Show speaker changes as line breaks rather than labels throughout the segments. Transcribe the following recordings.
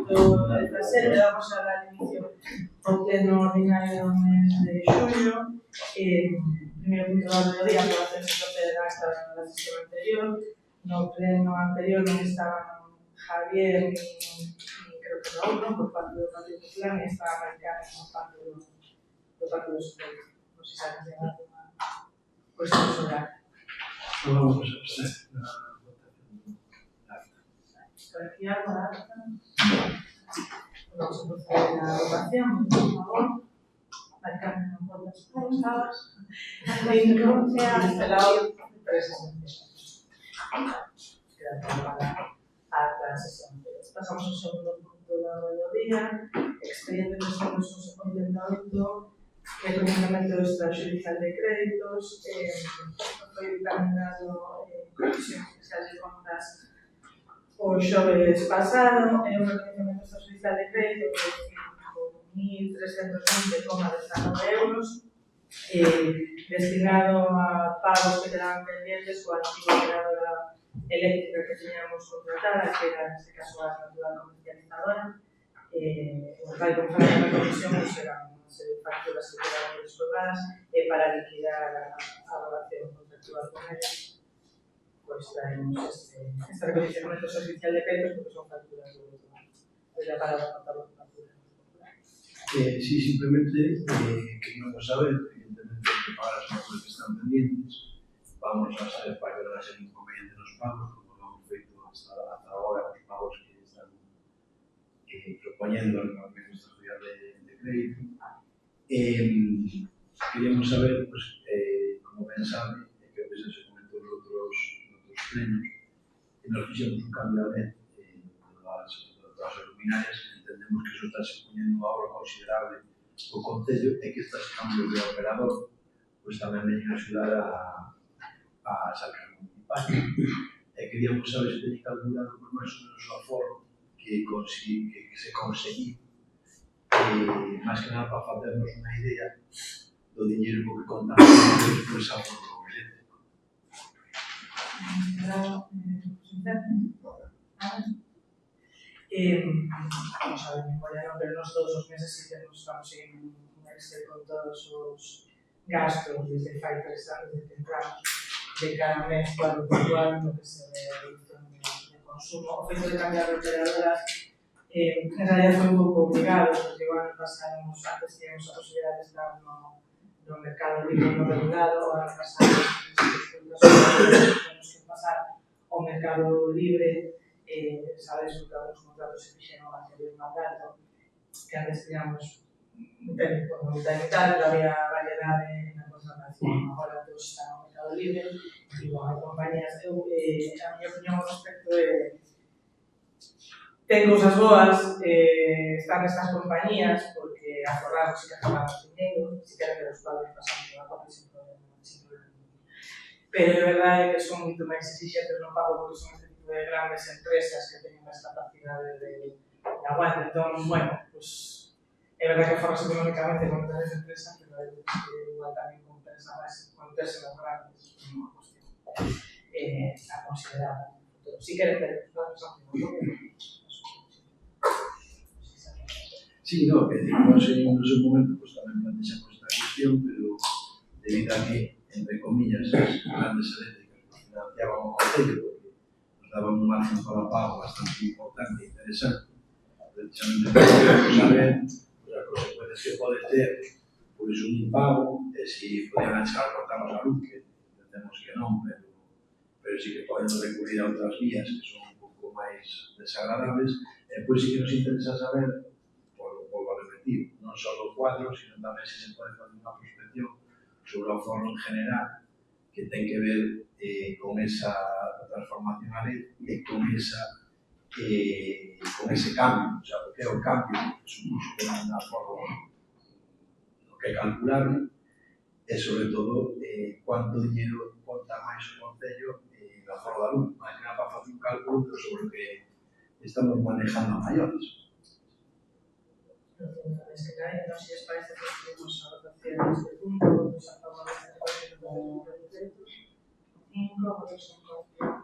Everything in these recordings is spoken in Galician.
do 17, vamos a dar inicio ao pleno ordinario do mes de xullo. Primeiro punto do orde do día, aprobación do procede da acta da sesión anterior. No pleno anterior non estaban Javier ni creo que Raúl, non, por parte do Partido Popular, ni estaba Maricán por parte do Partido Socialista. Non sei se hai alguna cuestión sobre a acta.
Vamos a abster na votación da acta.
Por aquí algo da acta. Vamos a proceder a votación, por favor. Maricán, non votas como estabas. Dentro deste lado, 360. Queda para a acta da sesión. Pasamos ao segundo punto do día. Expediente de recursos 88, que é o comunicamento do extrajudicial de créditos. Foi dictaminado en Comisión Fiscal de Contas o xoves pasado. É un comunicamento extrajudicial de crédito de 5.320,19 euros, destinado a pagos que quedaban pendientes coa antiga operadora eléctrica que teníamos contratada, que era, neste caso, a natural comercializadora. Tal como falamos na comisión, eran unha serie de facturas que quedaban descolgadas para liquidar a relación contractual con eles. Pois traemos este reconhecimento extrajudicial de créditos porque son facturas de la para contar facturas.
Sí, simplemente queríamos saber, evidentemente, que para as facturas que están pendientes vamos a ser pagadas en inconveniente nos pagos, como lo hemos feito hasta ahora, os pagos que están propoñendo a Administración Social de Crédito. Queríamos saber, pues, como ben sabe, que a veces se comentou en outros plenos, que nos fixemos un cambio a vez das luminarias. Entendemos que iso está supoñendo unha obra considerable o Concello e que estes cambios de operador pues, tamén veñen a axudar a sacar municipal. E queríamos saber se teñen calculado por máis ou menos o aforo que se conseguí, máis que nada para facernos unha idea do diñeiro co que contamos despois a aforo eléctrico.
Vamos a ver, memoria, pero nos todos os meses sí que nos estamos seguindo un Excel con todos os gastos desde fai 3 anos de que entramos de cada mes cuadro por cuadro, que se ve a reducción de consumo. O feito de cambiar de operadoras en realidad foi un pouco obligado, porque o ano pasado antes teníamos a posibilidad de estar no mercado libre no regulado, o ano pasado temos que pasar ao mercado libre. Sabes que os contratos se fixeron no anterior mandato, que antes teníamos un técnico no mitad, pero había variedade na contratación. Agora todos están no mercado libre e, bueno, as compañías, a miña opinión ao respecto é ten cousas boas, están estas compañías porque aforramos e que aforramos dinheiro, si queren que os padres pasamos pola compra sin problema. Pero é verdade que son moito máis exixentes no pago porque son de grandes empresas que teñen máis capacidade de aguante. Entón, bueno, pues, é verdade que aforras económicamente con grandes empresas, pero é que igual tamén compensa máis conterse nas grandes, é unha cuestión a considerar. Si queren ver, vamos a
Sí, no, que digamos, en un momento pues, tamén plantexamos esta cuestión, pero debido a que, entre comillas, as grandes eléctricas financiaban o Concello, daban un margen para pago bastante importante e interesante. Precisamente para saber as consecuencias que pode ter pois, un impago, e se podían achar cortamos a luz, que entendemos que non, pero sí que podemos recurrir a outras vías que son un pouco máis desagradables. E pois sí que nos interesa saber, por repetir, non só o cuadro, sino tamén se se pode fazer unha prospección sobre o aforro en general, que ten que ver con esa transformación a lei e con ese cambio, o sea, o que é o cambio que supuxo que non dá aforro no que calcularlo e, sobre todo, cuánto dinheiro conta máis o Concello no aforro da luz, máis que nada para facer un cálculo sobre o que estamos manejando a maiores.
Desde que hai, non sei se parece que temos a votación neste punto, votos a favor deste proxecto de decretos. 5, votos en contra,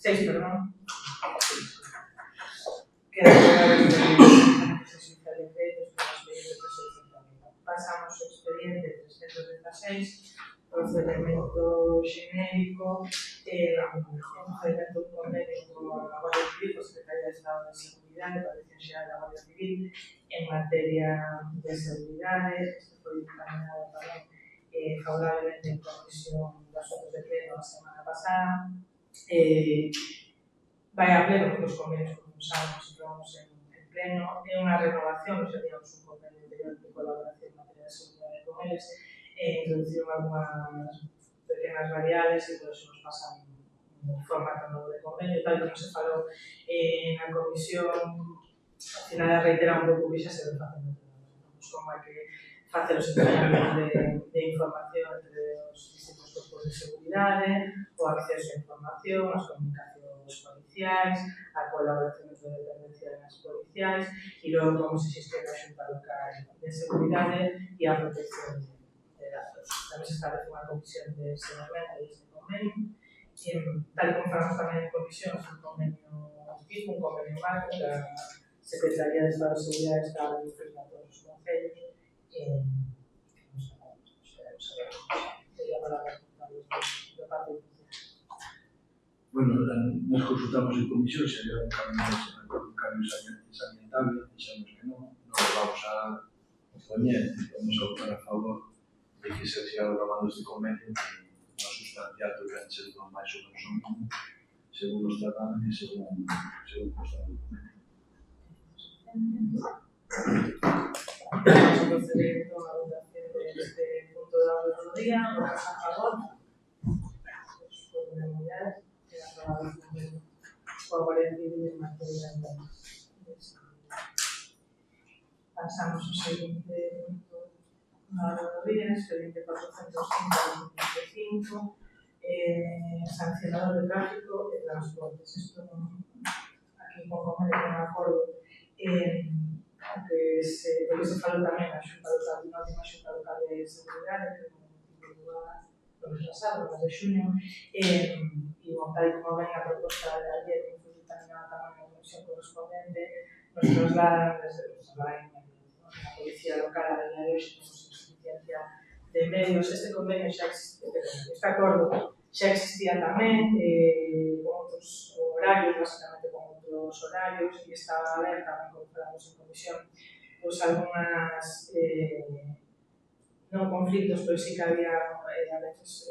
6, perdón. queda aprobado el judicial de créditos con expediente 360.000. Pasamos o expediente 316, procedimento xenérico, procedimento de convenio con a Guardia Civil, con a Secretaría de Estado de Seguridade, a Dirección Xeral da Guardia Civil, en materia de seguridade. Isto foi encaminado tamén favorablemente en comisión das fotos de pleno a semana pasada. Vai a pleno con os convenios que usamos en pleno. É unha renovación, xa teníamos un convenio anterior de colaboración en materia de seguridade con eles, introduciron algunhas pequenas variables e por eso nos pasan un formato novo de convenio, tal como se falou na comisión. Ao final reitera un pouco que xa se ven facendo como hai que facer os intercambios de información entre os distintos grupos de seguridade, o acceso a información, as comunicacións policiais, a colaboración entre dependencias policiais e logo como se xestiona a Xunta Local de Seguridade e a protección de datos. Tamén se establece unha comisión de seguridade deste convenio, tal como falamos tamén en comisión, un convenio tipo, un convenio marco da Secretaría de Estado de Seguridade está a reducir a todos os concellos.
Bueno, nos consultamos en comisión se había un cambio salientable, dixemos que non vamos a opoñer, vamos a votar a favor de que se siga programando este convenio que no sustancial que ven ser máis ou menos o mismo según os tratados e según consta do convenio.
Vamos a proceder con la votación de este punto de orden del día. ¿Votos a favor? Por unanimidad, queda aprobado el convenio favorecido en materia de seguridad. Pasamos al siguiente punto de orden del día, expediente 405-2025, sancionador de tráfico y transportes. Esto aquí un pouco me con acordo porque se falou tamén na Xunta Local, na última Xunta Local de Seguridade, que tivo lugar no mes pasado, no mes de xuño, e tal como ven a proposta de ayer, que foi determinada tamén na comisión correspondente, nos trasladan desde a Policía Local a día de hoxe, temos insuficiencia de medios. Este convenio xa existe, este acordo xa existía tamén, con outros horarios, basicamente con outros horarios, e estaba aberta tamén, como falamos en comisión, pois algunhas non conflitos, pois sí que había a veces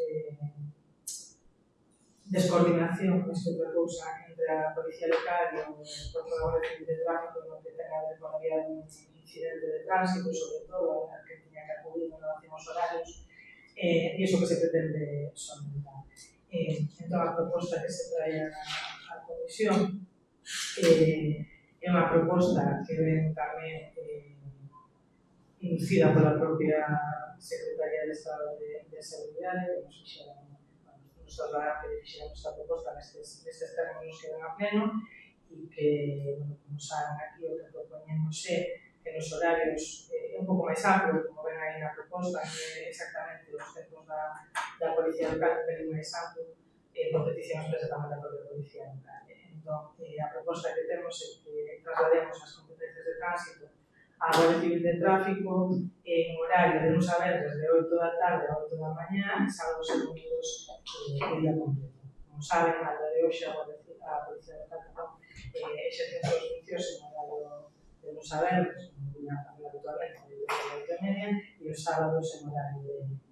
descoordinación, máis que outra cousa, entre a Policía Local e o Corpo de Guardia Civil de Tráfico, no que ten a ver con había un incidente de tránsito, sobre todo, a que tiña que acudir en relación aos horarios, e iso que se pretende solventar. Entón, a proposta que se trae a comisión é unha proposta que ven tamén inducida pola propia Secretaría de Estado de Seguridade, que nos fixeron, nos trasladaron que fixeron esta proposta nestes términos que ven a pleno e que, como saben aquí, o que propoñemos é que nos horarios é un pouco máis amplio, como ven aí na proposta, non é exactamente os tempos da Policía Local, un pelín máis amplio, por petición expresa tamén da propia Policía Local. Entón, a proposta que temos é que traslademos as competencias de tránsito á Guardia Civil de Tráfico en horario de luns a venres de 8 da tarde a 8 da mañá e sábados e domingos o día completo. Como saben, a día de hoxe a Policía de Tráfico exerce as súas funcións en horario de luns a venres, habitualmente de 8:30, e os sábados en horario de mañá.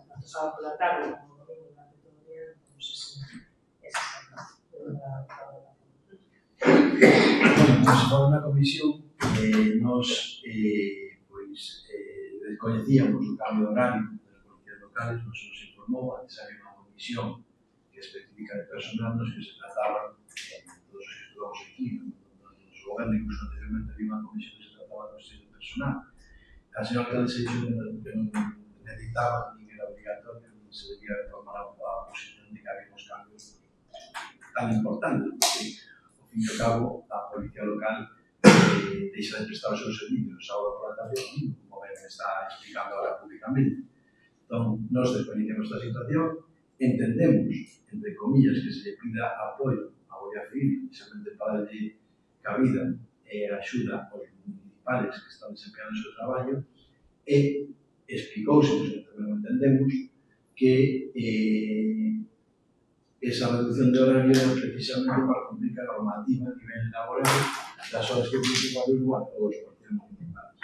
Tanto sábado pola tarde como domingo durante todo o día, non sei se é
Nos fala na comisión, nos descoñecíamos o cambio horario das policías locales, nos informou, antes había unha comisión que especifica de personal nos que se trataban, todos os que estudamos aquí, nos gobernos, incluso anteriormente había unha comisión que se trataba de cuestión de personal. A señora alcalde se dixo que non necesitaba, nin era obligatorio, non se debía formar a posición de que había uns cambios tan importantes, porque, ao fin e ao cabo, a Policía Local deixa de prestar os seus servicios sábado por la tarde e domingo, como ben está explicando ahora públicamente. Entón, nos desconhecemos esta situación, entendemos, entre comillas, que se le pida apoio á Guardia Civil, precisamente para darlle cabida axuda aos municipales que están desempeñando o seu traballo e explicouse, pois que tamén o entendemos, que esa reducción de horario é precisamente para cumplir a normativa a nivel laboral das horas que principales os partidos municipales.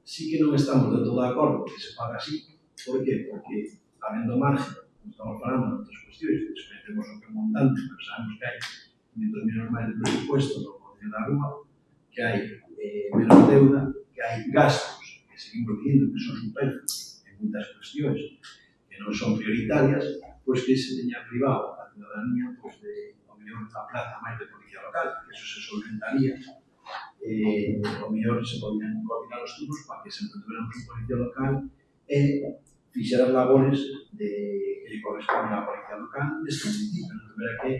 Sí que non estamos de todo de acordo que se paga así. Por qué? Porque, habendo margen, estamos falando de outras cuestións, desconhecemos o que é montante, pero sabemos que hai 500 millones máis de presupuesto no Concello da Rúa, que hai menos deuda, que hai gastos que seguimos dicindo que son superfluos en moitas cuestións que non son prioritarias, pois que se teña privado a ciudadanía pois de, ao mellor, a plaza máis de policía local, que eso se solventaría, ao mellor se podían coordinar os turnos para que sempre tuviéramos un policía local e fixer as labores que lle corresponden á policía local deste municipio, non tuviera que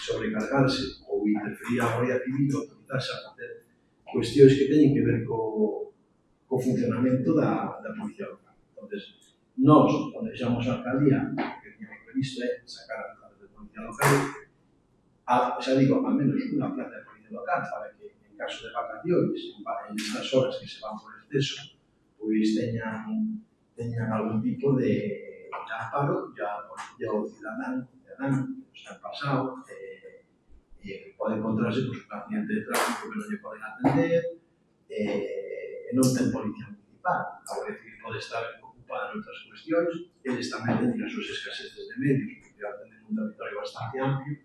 sobrecargarse ou interferir a Guardia Civil ou autorizarse a facer cuestións que teñen que ver co funcionamento da policía local. Entón, nós, cando deixamos a alcaldía, o que teníamos previsto é sacar as plazas de policía local, xa digo, al menos unha plaza de policía local, para que, en caso de vacaciones, en estas horas que se van por exceso, pois teñan algún tipo de amparo ao cidadán que nos ha pasado, pode encontrarse un accidente de tráfico que non lle poden atender, e non ten policía municipal. A Guardia Civil pode estar ocupada en outras cuestións, eles tamén teñen as súas escaseces de medios, porque atenden un territorio bastante amplio,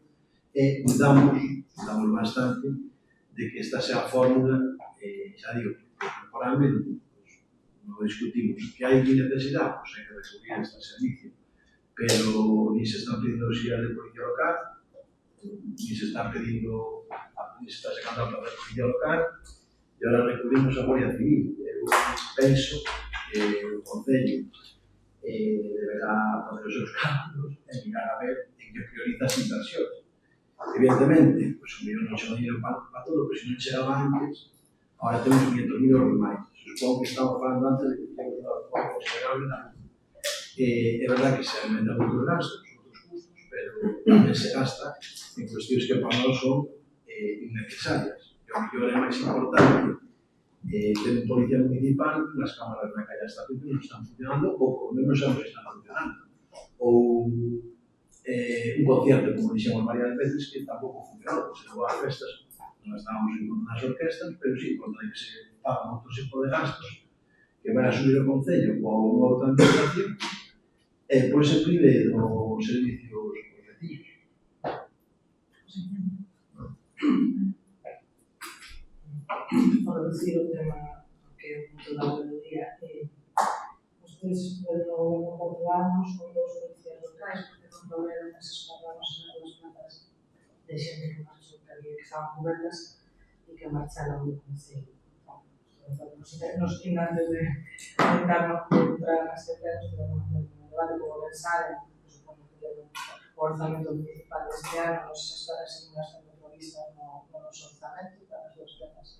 e damos bastante de que esta sea a fórmula, xa digo, temporalmente, non discutimos que hai necesidade, pois hai que recurrir a este servicio, pero ni se están pedindo auxiliares de policía local, ni se está sacando a plaza de policía local, e ahora recurrimos a Guardia Civil. Eu penso que o Concello deberá fazer os seus cálculos e mirar a ver en que prioriza as inversións. Evidentemente, pois o millón non chega dinero para todo, pero se non chegaba antes, ahora temos 500.000 euros máis. Supongo que estamos falando antes de que temos unha forma considerable da luz. É verdad que se aumentan outros gastos, outros custos, pero tamén se gasta en cuestións que para nós son innecesarias. E o mellor é máis importante ter un policía municipal, as cámaras na calle estatal que non están funcionando, ou por lo menos xa non están funcionando. Ou un concierto, como dixemos varias veces, que tampouco funcionou. Se levou as festas, non estábamos en contra das orquestas, pero sí, contra que se pagan outro tipo de gastos que vai a subir o Concello ou unha outra administración, e pois se prive dos servicios colectivos.
Por reducir o tema que é o punto da orde do día, ustedes fueron 4 anos con 2 policías locais, porque non proveeron esas 4 anos en as plazas de xente que máis resultaría que estaban cobertas e que marcharon do Concello. Nos antes de comentarnos contra as secretarias, pero no debate como pensar, supoño que o orzamento municipal deste ano, as horas segundas están previstas no noso orzamento para as 2 plazas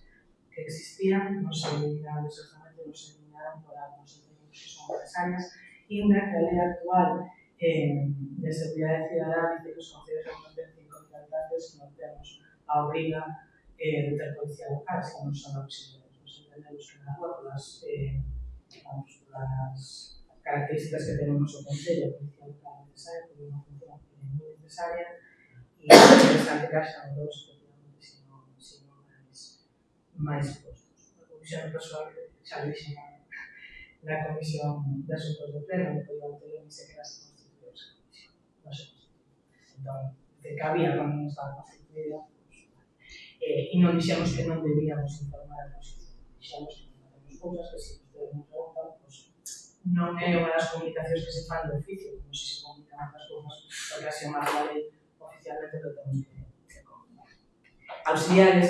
que existían, non se eliminaron ese orzamento, non se eliminaron por algo, non se entendemos que son necesarias, inda que a lei actual de seguridade cidadana dice que os concellos de non ten 5.000 habitantes non temos a obriga de ter policía local, se non son auxiliares. Nos entendemos que na rúa, polas características que ten o noso concello, a policía local é necesaria, porque é unha función moi necesaria, e é interesante que haxa dos, efectivamente, sino máis postos. A comisión persoal xa dixen na comisión de asuntos de pleno, que o anterior ni sequera se constituyó esa comisión, non se constituyó. Entón, de que había cando non estaba constituída, e non dixemos que non debíamos informar a comisión, dixemos que non facemos cousas que se ustedes non preguntan, non é unha das comunicacións que se fan de oficio, como se se comunican outras cousas, porque así o marca a lei oficialmente que temos que comunicar. Auxiliares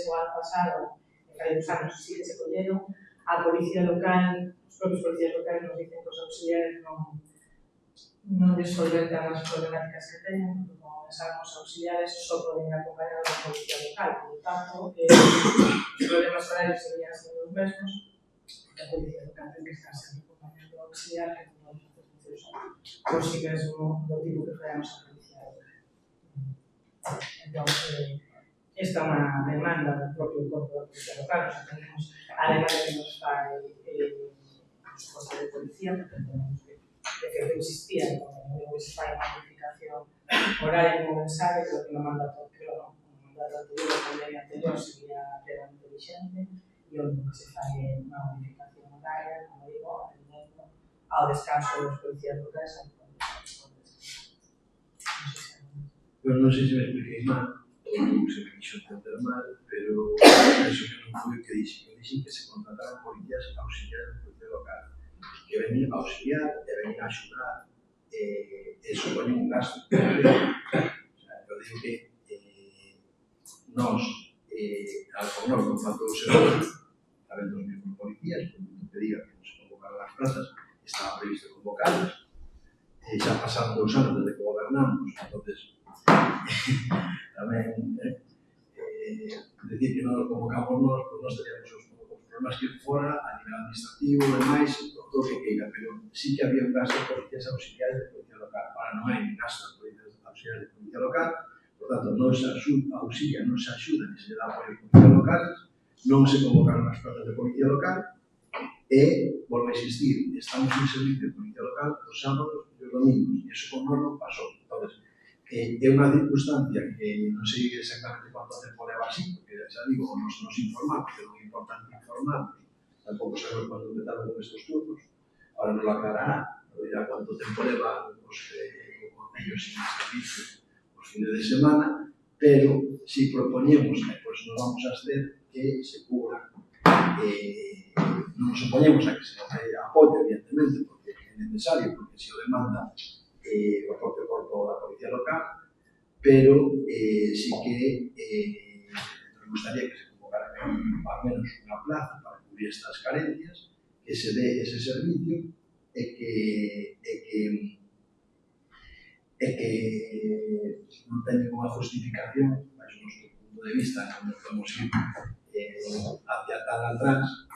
o ano pasado, hai 2 anos, sí que se colleron, a policía local, os propios policías locais nos dicen que os auxiliares non les solventan as problemáticas que teñen, porque como pensaron os auxiliares só poden acompañar a policía local, por tanto, os problemas horarios serían sendo os mesmos, porque a policía local ten que estar sempre acompañando o auxiliar que non pode facer funcións por si mesmo do tipo que fallamos a policía local. Entón, esta é unha demanda do propio corpo da policía local. Nos atendemos a demanda que nos fai os postos de policía, porque entendemos que existía que se fai unha modificación horaria como mensaje, pero que no mandato anterior, o convenio anterior sería plenamente vigente, e o único que se fai é unha modificación horaria, como digo, atendendo ao descanso dos policías locais e
Pues non sei se me expliquei mal, ou se me quixo entender mal, pero penso que non foi o que dixen. Eu dixen que se contrataron policías auxiliares de policía local, que venían a auxiliar e venían a axudar e supoñen un gasto. O sea, eu digo que nós, nós non faltou o servicio, sabendo os mismos policías, por moito que diga que non se convocaron as plazas, estaba previsto convocarlas, xa pasaron 2 anos desde que gobernamos, entonces tamén decir que non nos convocamos nós, pois nós teníamos os problemas que fora a nivel administrativo e máis, todo o que queira, pero sí que había un gasto de policías auxiliares de policía local. Ahora non hai gasto de policías auxiliares de policía local, por tanto, non se auxilia, non se axuda, ni se dá apoio a policías locales, non se convocaron as plazas de policía local, e, volvo a insistir, estamos en servicio de policía local os sábados e os domingos, e iso con nós non pasou. Entonces, é unha circunstancia que non sei exactamente cuánto tempo leva así, porque xa digo, nos informamos, pero é importante informarnos, tampouco sabemos cuando empezaron con estes turnos, ahora nos lo aclarará, nos dirá cuánto tempo leva os concellos sin servicio os fines de semana, pero si propoñemos, pois nos vamos a hacer que se cubra, non nos opoñemos a que se dé apoio, evidentemente, porque é necesario, porque se o demanda o propio corpo da policía local, pero sí que nos gustaría que se convocara al menos unha plaza para cubrir estas carencias, que se dé ese servicio e que non ten ninguna justificación, baixo o noso punto de vista, non nos podemos ir hacia tan atrás,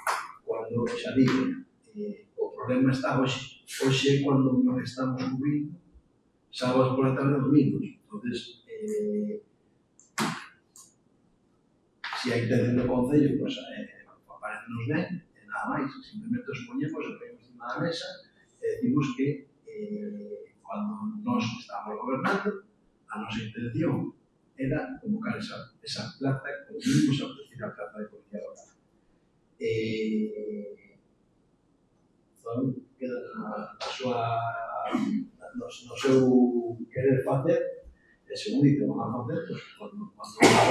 cando, xa digo, o problema está hoxe é cando non estamos cubrindo sábados por la tarde e domingos. Entonces, si hai intención do Concello, pues, parecenos ben, e nada máis. Simplemente os poñemos, os poñemos encima da mesa e decimos que cando nós estábamos gobernando, a nosa intención era convocar esa plaza, como mínimo se ofrecía a plaza de policía local. Entón, queda no seu querer facer, e según dice, van a facer, pues, cando o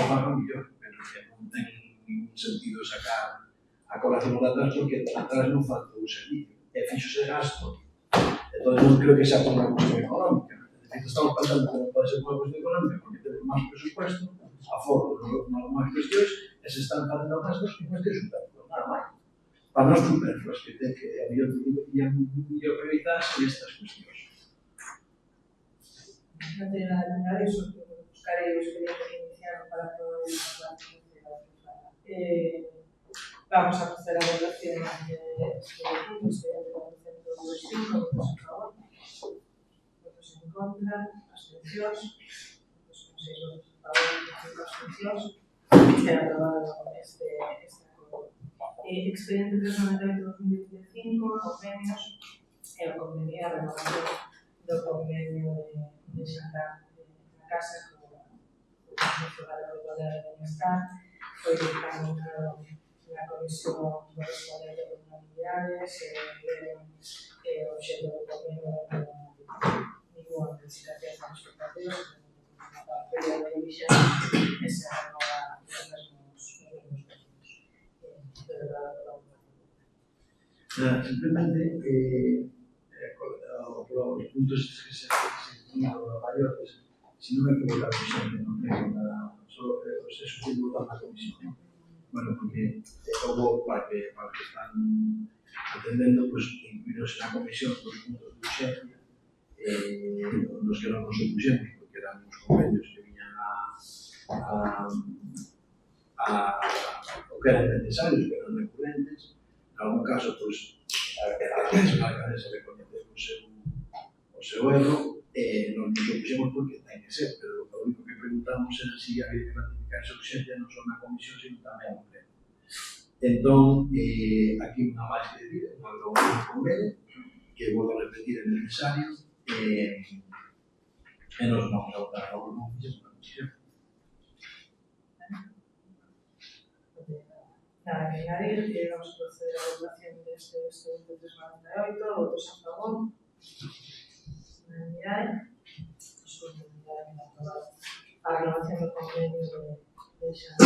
fagan, mellor, pero que non ten ningún sentido sacar a colación de atrás, porque atrás non faltou o servicio, e fixose gasto. Entón, non creo que sea por unha cuestión económica. Es decir, estamos pensando que non pode ser por unha cuestión económica, porque temos máis presupuesto, a foro de máis cuestións, e se están facendo gastos en cuestións superfluas, nada máis. Para nós superfluas, que a mellor priorizarse estas cuestións.
Non teño nada que añadir, só que buscarei os que iniciaron para poder vamos a facer a votación este punto, que é o 125, votos a favor, votos en contra, abstencións, votos con 6 votos a favor e 5 abstencións, e aprobado este acordo. Expediente 398-2025, convenios, e o convenio a renovación do convenio de xantar na casa co Servicio Galego de Bienestar, foi dictado na comisión correspondente de unanimidades, e o obxecto do convenio ninguna modificación das expectativas, a período de vixencia e se renova os mesmos
simplemente os puntos que se maiores, si non hai que votar sempre, non ten nada, só se sucede votar na comisión. Bueno, porque houve para que están atendendo, pues, incluíros na comisión dos puntos de urgencia, nos que non nos opuxemos, porque eran os convenios que viñan o que eran necesarios, que eran recurrentes. En algún caso, pues, a alcaldesa recoñece o seu erro, non nos opuxemos porque ten que ser, pero o único que preguntamos era se había que ratificar esa urxencia non só na comisión, sino tamén no pleno. Entón, aquí unha máis que decir, unha aprobación de convenio, que volvo a repetir, é necesario, e nos vamos a votar a favor como fixemos na comisión.
Nada que añadir, vamos a proceder a la votación de este 2398, votos a favor. Unanimidade. A renovación do convenio de Xanxo.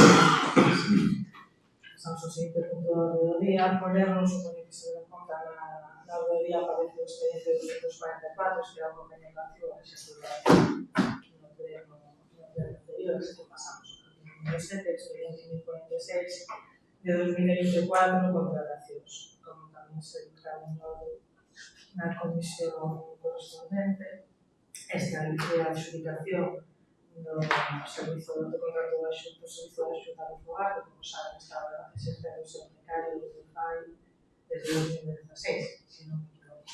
Pasamos ao seguinte punto da orde do día. Ponernos, supoño que se debe conta na orde do día, aparece o expediente 244, que era o convenio de acción a xestión no pleno anterior, que pasamos ao 7, expediente 1046 de 2024, contratacións. Como tamén se encaminhou na comisión correspondente, esta é a adxudicación do servizo de contrato do servizo de axuda do fogar, que, como saben, estaba exercendo o seu becario desde 2016, se non me equivoco.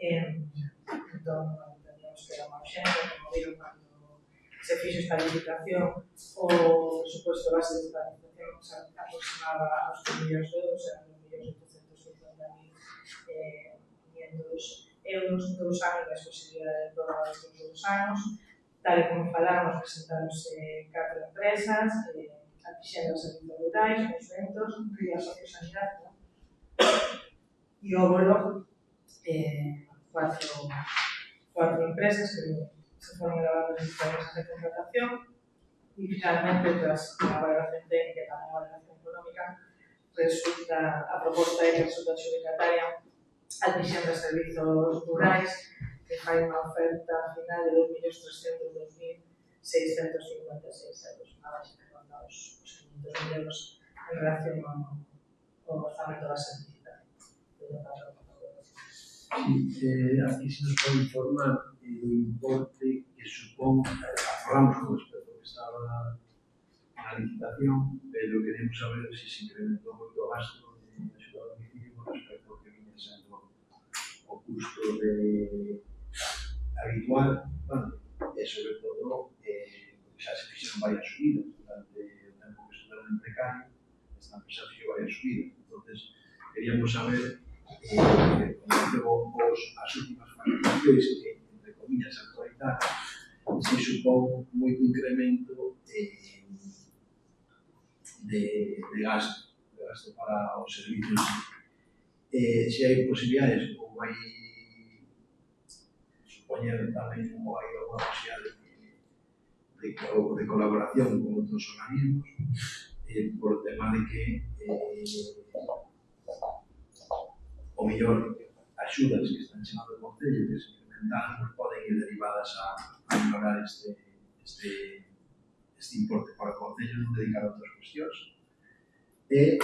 Entón, entendemos que era unha urxencia, como viron cando se fixo esta licitación, o presupuesto base de planificación se aproximaba aos 100 millóns de euros, eran 1.850.500 euros en 2 anos, as posibilidades de prórroga destes 2 anos. Tal e como falamos, presentaronse 4 empresas, a Fixenda Servizos Rurais, os eventos, Ría Sociosanidade, e o Bolo, 4 empresas que se foron elevando as instancias de contratación e finalmente, tras a valoración técnica e tamén a valoración económica, resulta a proposta de que resulta adxudicataria a Fixenda Servizos Rurais, que fai unha oferta final de 2.302.656 euros, unha baixa que ronda os 500.000 euros en relación ao orzamento da licitación.
Aquí se nos pode informar do importe que supón, aforramos con respecto ao que estaba na licitación, pero queremos saber se se incrementou moito o gasto de axuda ao domicilio con respecto ao que viña sendo o custo habitual, bueno, e sobre todo, xa se fixeron varias subidas durante o tempo que estuveron en precario, esta empresa fixo varias subidas, entonces queríamos saber as últimas facturacións que, entre comillas, actualizar, se supón moito incremento de gasto para os servicios. Se hai posibilidades ou hai supoñer tamén ou hai alguna posibilidade de colaboración con outros organismos por o tema de que o mellor axudas que están chegando ao Concello que se incrementaron poden ir derivadas a melhorar este importe para o Concello non dedicar a outras cuestións. E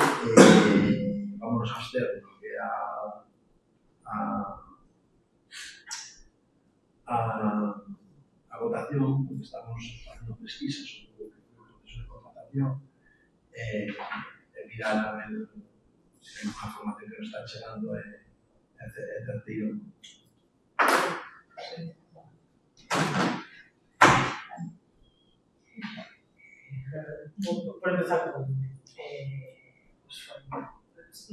vamos a abster no que a votación, porque estamos facendo pesquisas sobre o que foi o proceso de contratación e mirar a ver se a información que nos está chegando é certeira.
Por empezar,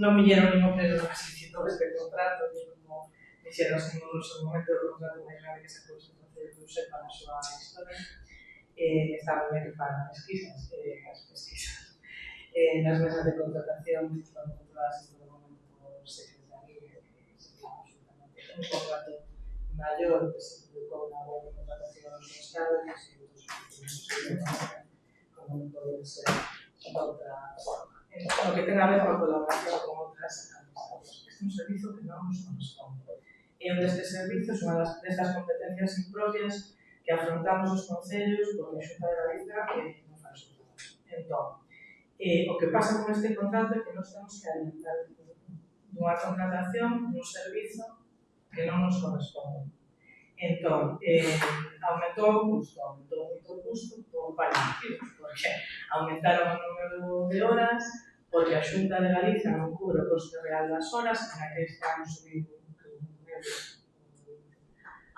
non viñeron ningún pleno de solicitó este contrato, como dixeron os números no momento do contrato máis grande que se produce no Concello de Uxer para a súa historia. Está ben que fagan pesquisas, nas mesas de contratación que están controladas en todo momento por Secretaría, que sería absolutamente un contrato maior que se publicou na web de contratación do Estado, que se como non pode ser outra forma. Lo que ten a ver con colaboración con outras administracións. Este é un servizo que non nos corresponde. É un destes servizos, unha destas competencias impropias que afrontamos os concellos porque a Xunta de Galicia non fai o seu traballo. Entón, o que pasa con este contrato é que nos temos que alimentar dunha contratación dun servizo que non nos corresponde. Entón, aumentou moito o custo por varios motivos, porque aumentaron o número de horas, porque a Xunta de Galicia non cubre o coste real das horas, en aquel estamos subindo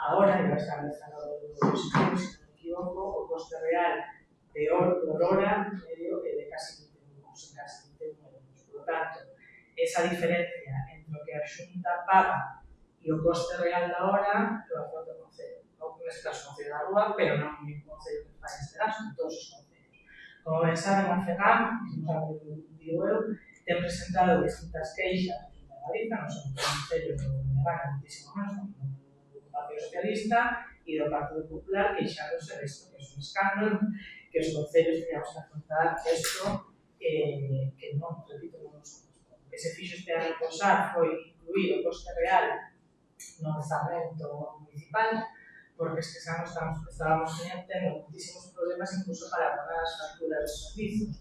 a hora, e vai estar realizando os estudos, equivoco, o coste real por hora medio é de casi 21 euros. Por lo tanto, esa diferencia entre o que a Xunta paga e o coste real da hora lo afronta o Concello. Neste caso, o Concello da Rúa, pero non o único Concello que fai este gasto, todos os concellos. Como ben saben, a FEGAM, que non sabe o que digo eu, ten presentado distintas queixas a Galiza, non son os concellos do Nevaga, muitísimo máis, do Partido Socialista e do Partido Popular, queixándose disto, que é un escándalo, que os concellos teníamos que afrontar isto, que non, repito, non nos corresponde. O que se fixo este ano posar foi incluir o coste real no orzamento municipal, porque es que estábamos tendo muchísimos problemas incluso para pagar as facturas dos servicios.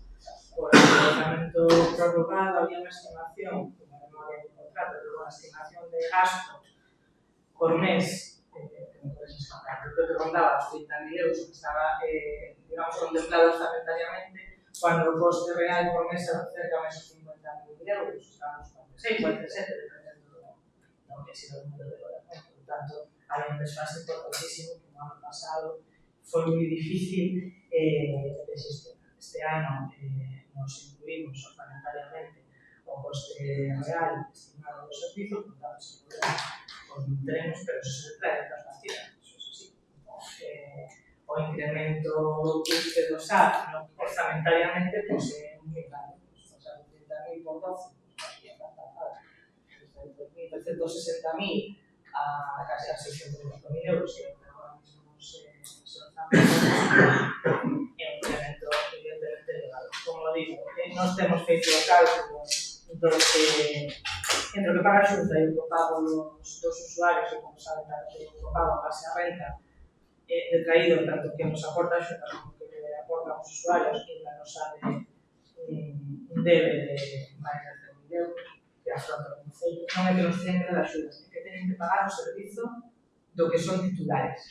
Por el orzamento prorrogado había unha estimación, que non había un contrato, pero unha estimación de gasto por mes, que me puedes escapar, creo que rondaba os 30.000 euros, que estaba, digamos, contemplado orzamentariamente, cuando o coste real por mes era cerca de esos 50.000 euros, estábamos 46, 47, dependiendo do que ha sido el número de horas. Por lo tanto, hay un desfase importantísimo que no han pasado. Fue muy difícil de gestionar. Este año nos incluimos orzamentariamente o coste real estimado dos servicios, por lo tanto, ese problema pues, no tenemos, pero eso se trae de las partidas, eso es así. O incremento que dos SAT, no, orzamentariamente, pues muy grande. Pues, o sea, 30.000 por 12, desde 360.000 a casi a 600.000 euros, que ahora mismo se orçamento, é un incremento evidentemente elevado. Como digo, nós temos feito o cálculo entre o que paga a Xunta e o que pagan dos usuarios, que como saben, o que pagan a base a renta, detraído tanto que nos aporta a Xunta como que aportan os usuarios, e ainda nos sale un debe de máis de 100.000 euros, que afronta o Concello. Non é que nos teñen que dar axudas, é que teñen que pagar o servizo do que son titulares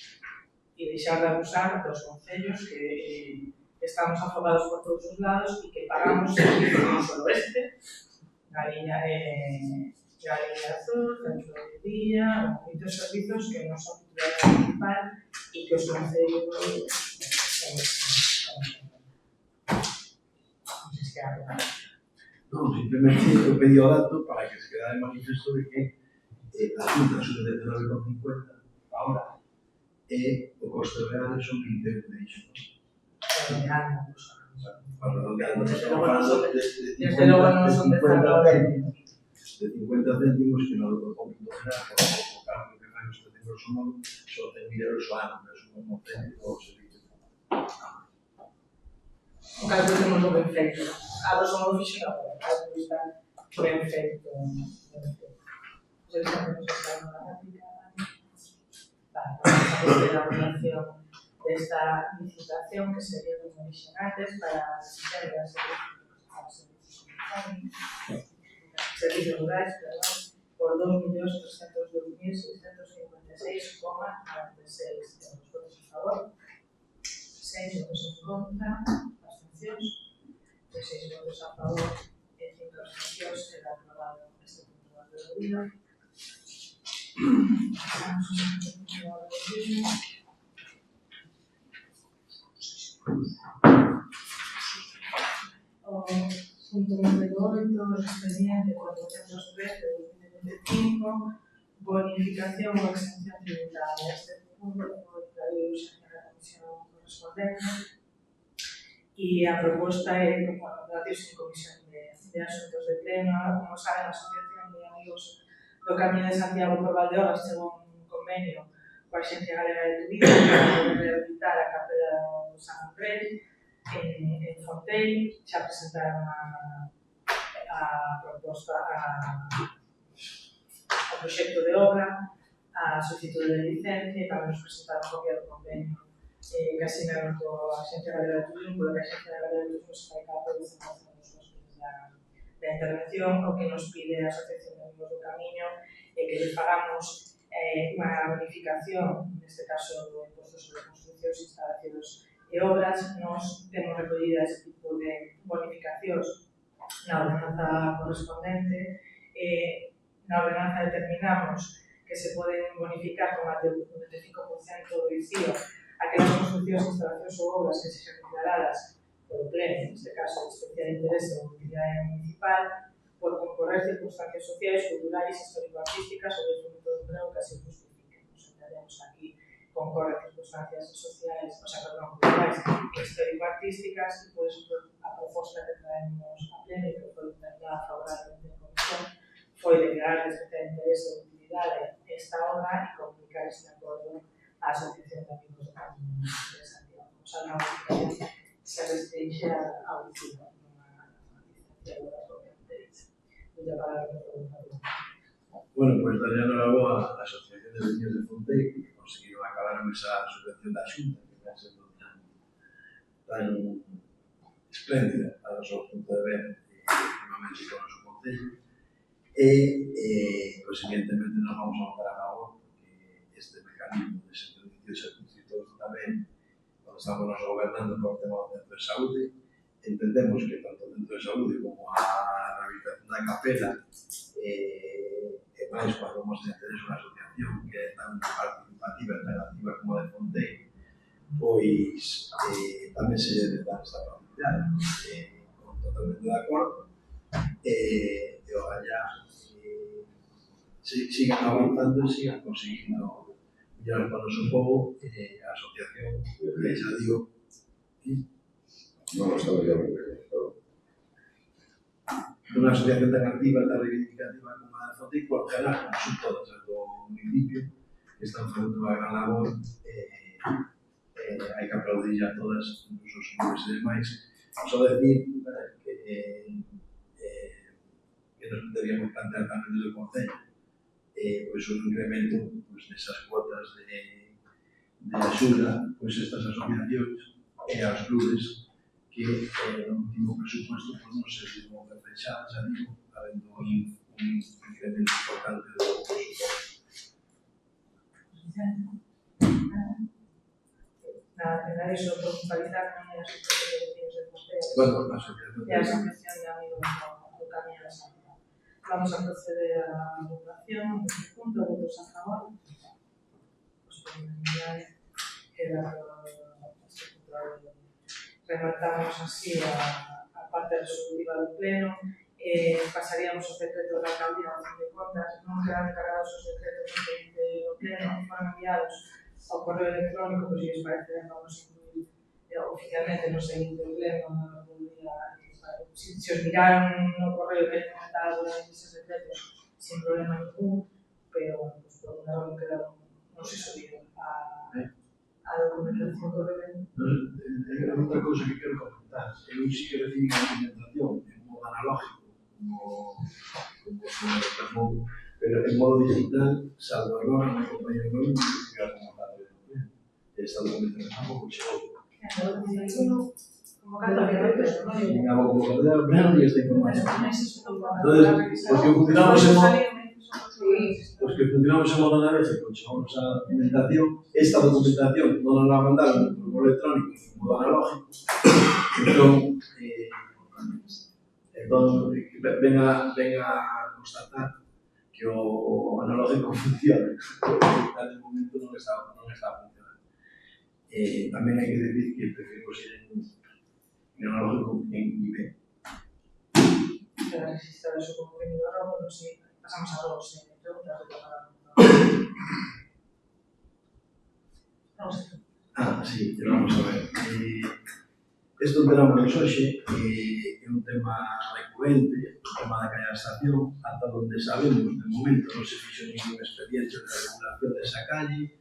e deixar de abusar dos concellos que estamos afogados por todos os lados e que pagamos servizos non só este, Galiña Azul, Centro de Día, moitos servizos que non son titulares municipal e que os concellos non sei se queda claro.
Non, simplemente eu pedí o dato para que se quedara de manifesto de que a Xunta sube de 19,50 ahora e o coste real son 20 euros de iso.
Desde logo non son de 50
céntimos que non lo compro general, o cambio que fai os técnicos son 100.000 euros ao ano, pero son un técnico servicio.
O cálculo temos o ben feito. A resolución fixo o cálculo está ben feito. Se está na práctica. Vale, vamos a elaboración desta licitación que sería de originantes para sistema de servicios rurais, por 2.302.656,96 euros. Votos a favor, 6 votos en contra, abstencións, 6 votos a favor e 5 abstencións. Queda aprobado este punto de vida. O punto número 8, expediente 403 de 2025, bonificación o exención tributaria. Este punto lo traído a la comisión correspondiente y a propuesta é, bueno, debatirse en comisión de asuntos de pleno. Como saben, a Asociación de Amigos do Camiño de Santiago por Valdeorras chegou un convenio coa Axencia Galega de Turismo para rehabilitar a capela do San Andrés en Fontell. Xa presentaron a proposta, o proxecto de obra, a solicitude de licencia e tamén nos presentaron copia do convenio que asinaron coa Axencia Galega de Turismo, polo que a Axencia Galega de Turismo se fai cargo de 100% dos costos da intervención. O que nos pide a Asociación de Amigos do Camiño é que le pagamos unha bonificación, neste caso do imposto sobre construccións, instalacións e obras. Nos temos recollida ese tipo de bonificacións na ordenanza correspondente. Na ordenanza determinamos que se poden bonificar con até un 95% do ICIO aquelas construccións, instalacións ou obras que sexan declaradas polo pleno, neste caso de especial interese ou utilidade municipal, por concorrer circunstancias sociais, culturais, histórico-artísticas ou de fomento do emprego que así o justifiquen. Nos entendemos aquí concorre circunstancias sociais, culturais e histórico-artísticas, e por eso a proposta que traemos a pleno e que foi encaminhada favorablemente en comisión foi declarar de especial interese ou utilidade esta obra e comunicar este acordo á Asociación de Amigos do Patrimonio de Santiago. O sea, na Asociación se restringe a vecino, nunha licencia da propia derecha. Mucha palabra que
Bueno, pues daría enhoraboa a Asociación de Vecinos de Fonteiro que conseguiron acabar esa subvención da Xunta que está sendo tan espléndida a noso punto de ver últimamente con o noso Concello e, pues, evidentemente, nos vamos a votar a favor porque este mecanismo de servicios e servicios tamén, cuando estamos nos gobernando por tema do centro de saúde, entendemos que tanto o centro de saúde como a rehabilitación da capela e máis cuando vamos a tener unha asociación que é tan participativa e tan activa como a de Fonteiro, pois tamén se debe dar esta facilidade. Totalmente de acordo e ojalá sigan avanzando e sigan conseguindo mellorar para o noso povo a asociación, que xa digo,
No, estaba ya muy bien.
unha asociación tan activa, tan reivindicativa como a de Fonteiro, por general, como son todas as do municipio, que están facendo unha gran labor, hai que aplaudir a todas, incluso os señores e demais. Só decir que nos deberíamos plantear tamén desde o Concello pois un incremento nesas cuotas de axuda estas asociacións e aos clubes que no último presupuesto non se viu fechar, xa digo, habendo un incremento importante do presupuesto.
Nada, iso por puntualizar tamén as asociacións de vecinos de Fonteiro.
Bueno, a asociación
E a Asociación de Amigos do Camiño de Santiago. Vamos a proceder a votación deste punto, votos a favor. Pues por unanimidade queda este punto. Rematamos así a parte resolutiva do pleno. Pasaríamos ao decreto da alcaldía de fin de contas. Non quedan cargados os decretos do pleno, foron enviados ao correo electrónico, pois se os parece, vamos a incluir oficialmente no seguinte pleno, no día. Si os miraron no correo que hai comentado esos decretos sin problema ningún, pero pues, por un lado quedaron, non se subiron a documentación correcta.
Hai outra cousa que quero comentar. Eu sí que recibí a documentación en modo analógico, como se me reclamou, pero en modo digital, salvo agora, meu compañero non me recibí a convocatoria do pleno. Esta documentación tampouco chegou. Venga, vou convocatoria do pleno e esta información. Entonces, os que funcionamos en modo analógico, chegamos a documentación, esta documentación non nos la mandaron por correo electrónico en modo analógico, entón ven a constatar que o analógico funciona, porque en momento non está funcionando. Tamén hai que decir que preferimos ir en analógico en IP.
Queda registrado eso como venido a robo, non sei, pasamos a dos, preguntas de cada uno.
Sí, vamos a ver. Isto enteramos hoxe é un tema recurrente, o tema da calle da estación, ata onde sabemos, de momento, non se fixo ningún expediente de regulación desa calle.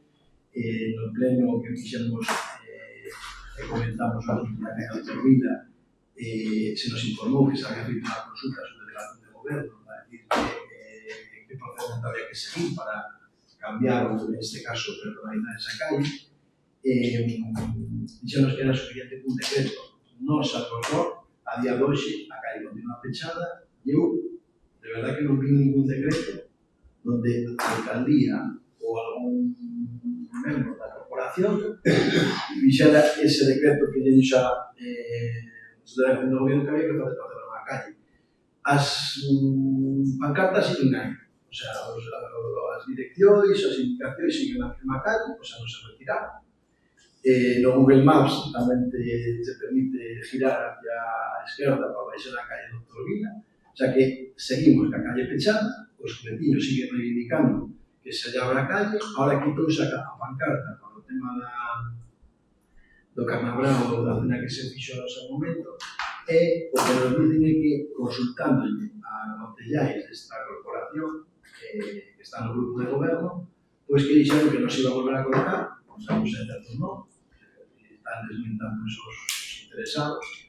No pleno que fixemos e comentamos a calle da Vida, se nos informou que se había feito unha consulta sobre delegación de goberno para decir que procedimento había que seguir para cambiar, ou en este caso, personalizar esa calle. Dixemos que era suficiente un decreto. Non se acordou, a día de hoxe a calle continua fechada e eu, de verdad que non vi ningún decreto donde a alcaldía ou algún membro da corporación fixera ese decreto que lle dixo a delegación do goberno que había que facer unha calle. As pancartas siguen aí, o sea, as direccións, as indicacións siguen na mesma calle, o sea, non se retiraron. No Google Maps tamén te permite girar hacia a esquerda para baixar a calle Doctor Vila, o sea que seguimos ca calle pechada, os veciños siguen reivindicando que se abra a calle, ahora quitouse a pancarta para o tema do Carnabrao, da cena que se fixo no seu momento, e o que nos dicen é que, consultándolle a concellais desta corporación que está no grupo de goberno, pois que dixeron que non se iba a volver a colocar, non sabemos se é certo ou non, están desmentando os interesados,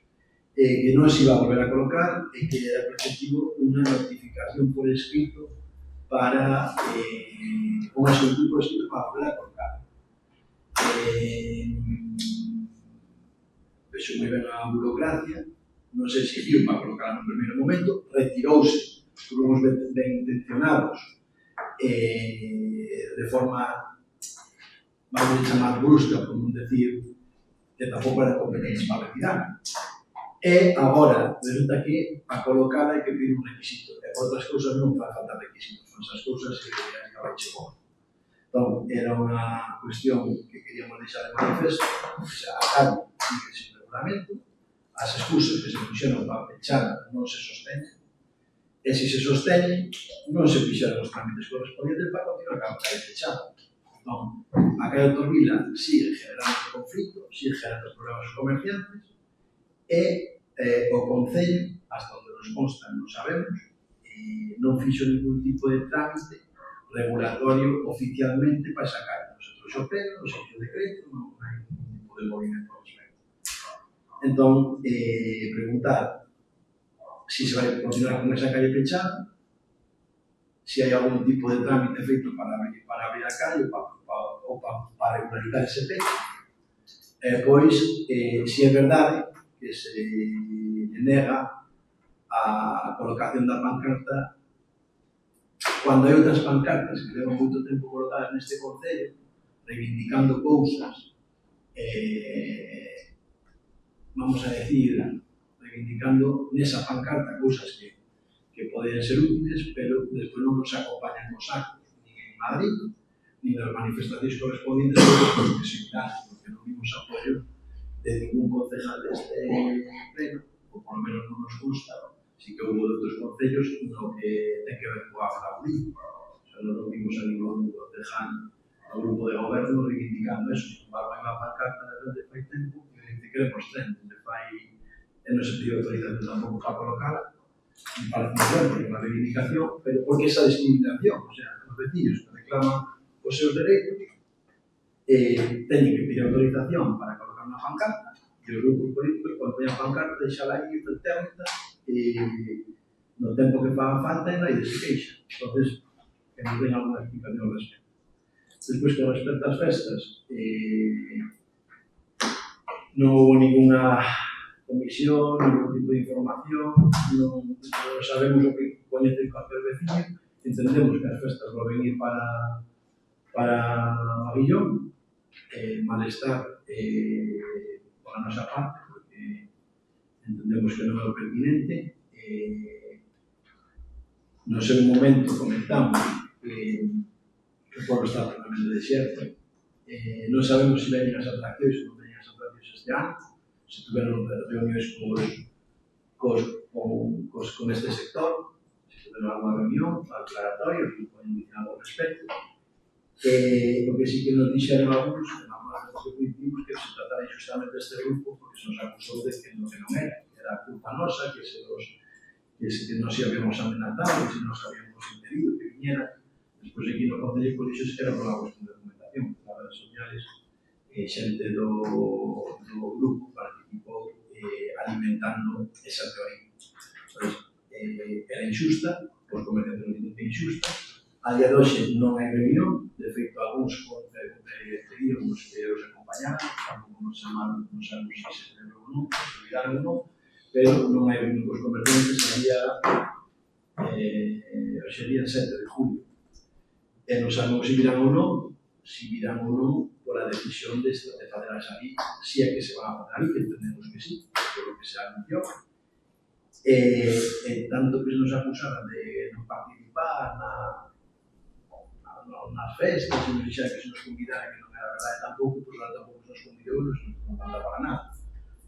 que non se iba a volver a colocar e que era preceptivo unha notificación por escrito para unha solicitud por escrito para volver a colocar. Vexo moi ben a burocracia, non se exigiu para colocar no primeiro momento, retirouse por uns ben intencionados de forma, vamos a chamar brusca, por non decir que tampouco era competente para retirar. E agora, resulta que para colocar hai que pedir un requisito, e por outras cousas non fai falta requisitos, son esas cousas que acaba de chegar. Entón, era unha cuestión que queríamos deixar de manifesto, o sea, a calle sigue sin regulamento, as excusas que se puxeron para pechar non se sosteñen, e se se sosteñen, non se fixeron os trámites correspondientes para continuar a calle pechada. Entón, a calle Doctor Vila sigue generando conflito, sigue generando problemas aos comerciantes, e o Concello, hasta onde nos consta, non sabemos, non fixo ningún tipo de trámite regulatorio oficialmente para esa calle. Non se trouxe o pleno, non se fixo o decreto, non hai ningún tipo de movimento ao respecto. Entón, preguntar si se vai continuar con esa calle pechada, si hai algún tipo de trámite feito para abrir a calle ou para regularizar ese pecho. Pois, si é verdade que se nega a colocación da pancarta cando hai outras pancartas que levan moito tempo colocadas neste concello, reivindicando cousas, vamos a decir, reivindicando nesa pancarta cousas que poden ser útiles, pero despois non nos acompañan nos actos, nin en Madrid, nin nas manifestacións correspondientes porque non vimos apoio de ningún concejal deste pleno, ou por lo menos non nos consta, si que houve de outros concellos no que ten que ver coa Audí. O sea, non vimos a ningún concejal do grupo de goberno reivindicando eso. Sin embargo, hai unha pancarta desde fai tempo que dice que queremos tren, desde fai e non se pediu autorización tampouco para colocala, me parece importante unha reivindicación, pero porque esa discriminación, o sea, os veciños que reclaman os seus dereitos teñen que pedir autorización para colocar unha pancarta e os grupos políticos, cando poñan a pancarta, deixala aí pretérmita no tempo que faga falta e non hai de se queixa. Entonces, que nos den alguna explicación ao respecto. Despois, con respecto ás festas, non houve ninguna comisión, ningún tipo de información, non sabemos o que coñece cualquier veciño, entendemos que as festas volven ir para Aguillón, malestar pola nosa parte, porque entendemos que non é o pertinente. No seu momento comentamos que o pueblo está totalmente desierto. Non sabemos se veñen as atraccións ou non veñen as atraccións este ano, se tuveron reunións con este sector, se tuveron alguna reunión, aclaratoria, que poden dicir algo ao respecto. O que sí que nos dixeron algunos, que coincidimos que se trataba injustamente este grupo porque se nos acusou de que non era culpa nosa, que nos habíamos amenazado, que se nos habíamos impedido que viniera. Despois aquí no Concello por iso que era por unha cuestión de documentación, que nas redes sociales xente do grupo participou alimentando esa teoría. Era injusta, os comerciantes non dicen que é injusta. A día de hoxe non hai reunión, de feito, algúns pedíamos que os acompañaran, tampouco nos chamaron, non sabemos se se celebra ou non, se olvidaron ou non, pero non hai reunión cos comerciantes hoxe día 7 de julio. E non sabemos se virán ou non, pola decisión de facer as ali, si é que se van a facer ali, que entendemos que sí, por lo que se anunció. Tanto que se nos acusaran de non participar nas as festas, e nos dixera que se nos convidara, que non era verdade tampouco, pois ela tampouco se nos convidou, non se nos conta para nada.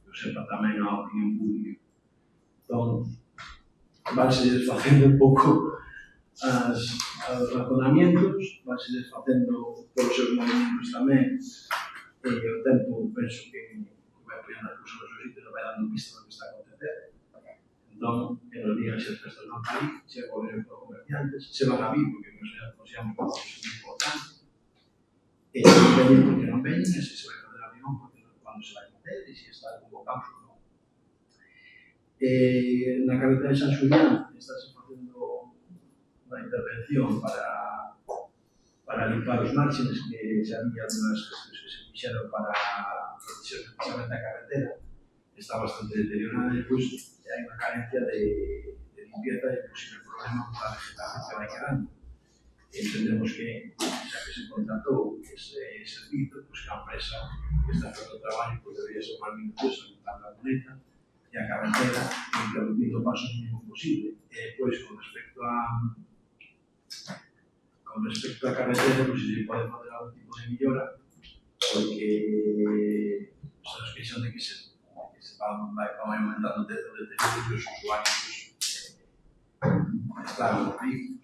Eu sepa tamén a opinión pública. Entón, vanse desfacendo un pouco os razonamientos, vanse desfacendo polos seus movimientos tamén, e o tempo penso que vai apoiando as cousas no seu sitio, non vai dando pista do que está a acontecer. Entón, que nos digan se as festas van a ir, se volven por comerciantes, se van a vir, porque consideramos que é moi importante, e se non veñen porque non veñen, e se vai fazer a reunión porque cando se vai facer, e se está convocado ou non. Na carretera de San Xulián estáse facendo unha intervención para limpar os márgenes que xa había unhas gestos que se fixeron para proteger precisamente a carretera, está bastante deteriorada e pois hai unha carencia de limpieza e posible problema con a vegetación que vai quedando. Entendemos que, xa que se contratou ese servizo, pois que a empresa que está facendo o traballo pois debería ser máis minutosa limpando a cuneta e a carretera, introducindo o paso mínimo posible. E depois, con respecto á carretera, pois se pode fazer algún tipo de millora, porque se nos queixan de que se vai aumentando o deterioro e os usuarios están fríos.